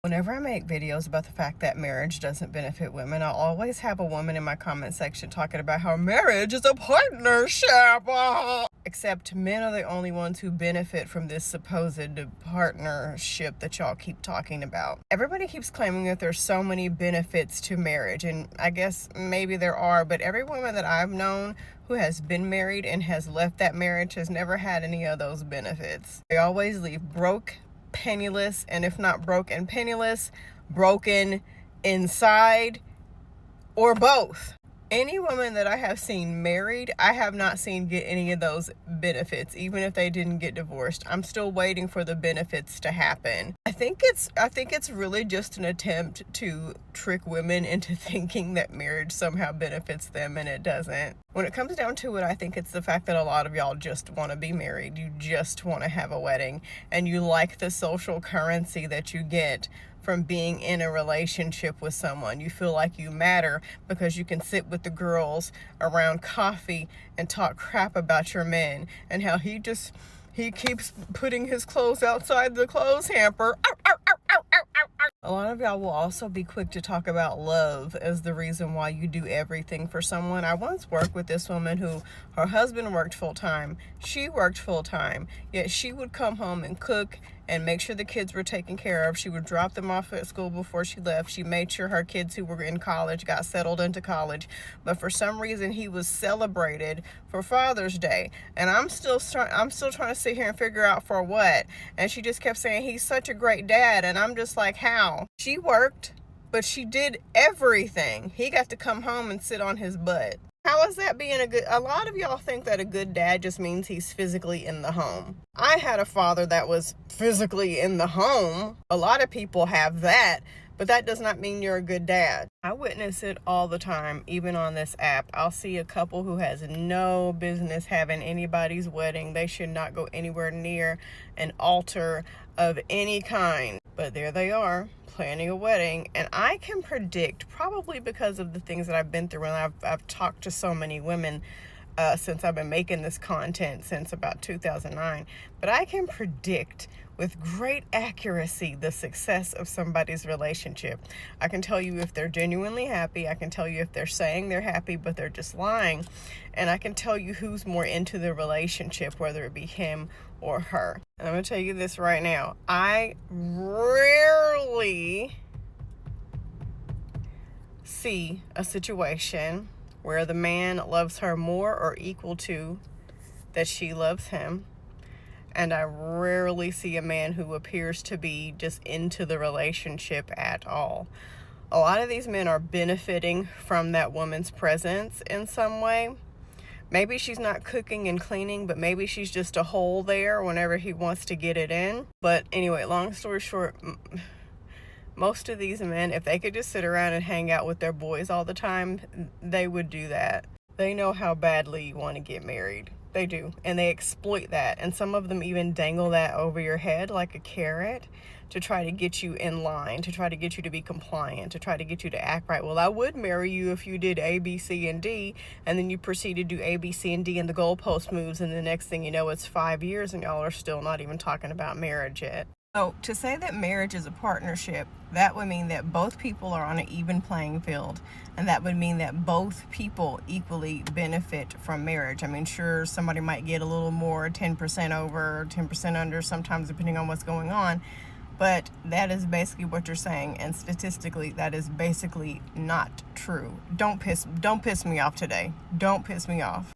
Whenever I make videos about the fact that marriage doesn't benefit women, I'll always have a woman in my comment section talking about how marriage is a partnership. Except men are the only ones who benefit from this supposed partnership that y'all keep talking about. Everybody keeps claiming that there's so many benefits to marriage, and I guess maybe there are, but every woman that I've known who has been married and has left that marriage has never had any of those benefits. They always leave broke, penniless, and if not broke and penniless, broken inside, or both. Any woman that I have seen married, I have not seen get any of those benefits, even if they didn't get divorced. I'm still waiting for the benefits to happen. I think it's really just an attempt to trick women into thinking that marriage somehow benefits them, and it doesn't. When it comes down to it, I think it's the fact that a lot of y'all just want to be married. You just want to have a wedding, and you like the social currency that you get from being in a relationship with someone. You feel like you matter because you can sit with the girls around coffee and talk crap about your men and how he keeps putting his clothes outside the clothes hamper. A lot of y'all will also be quick to talk about love as the reason why you do everything for someone. I once worked with this woman who, her husband worked full-time. She worked full-time, yet she would come home and cook and make sure the kids were taken care of. She would drop them off at school before she left. She made sure her kids who were in college got settled into college. But for some reason, he was celebrated for Father's Day. And I'm still trying to sit here and figure out for what. And she just kept saying, he's such a great dad. And I'm just like, how? She worked, but she did everything. He got to come home and sit on his butt. How is that being a lot of y'all think that a good dad just means he's physically in the home. I had a father that was physically in the home. A lot of people have that, but that does not mean you're a good dad. I witness it all the time, even on this app. I'll see a couple who has no business having anybody's wedding. They should not go anywhere near an altar of any kind. But there they are, planning a wedding, and I can predict, probably because of the things that I've been through, and I've talked to so many women since I've been making this content since about 2009, but I can predict with great accuracy the success of somebody's relationship. I can tell you if they're genuinely happy. I can tell you if they're saying they're happy but they're just lying, and I can tell you who's more into the relationship, whether it be him or her. And I'm going to tell you this right now. I rarely see a situation where the man loves her more or equal to that she loves him. And I rarely see a man who appears to be just into the relationship at all. A lot of these men are benefiting from that woman's presence in some way. Maybe she's not cooking and cleaning, but maybe she's just a hole there whenever he wants to get it in. But anyway, long story short, most of these men, if they could just sit around and hang out with their boys all the time, they would do that. They know how badly you want to get married. They do. And they exploit that. And some of them even dangle that over your head like a carrot to try to get you in line, to try to get you to be compliant, to try to get you to act right. Well, I would marry you if you did A, B, C, and D, and then you proceed to do A, B, C, and D, and the goalpost moves, and the next thing you know, it's 5 years, and y'all are still not even talking about marriage yet. So to say that marriage is a partnership, that would mean that both people are on an even playing field. And that would mean that both people equally benefit from marriage. I mean, sure, somebody might get a little more, 10% over, 10% under, sometimes depending on what's going on. But that is basically what you're saying. And statistically, that is basically not true. Don't piss me off today. Don't piss me off.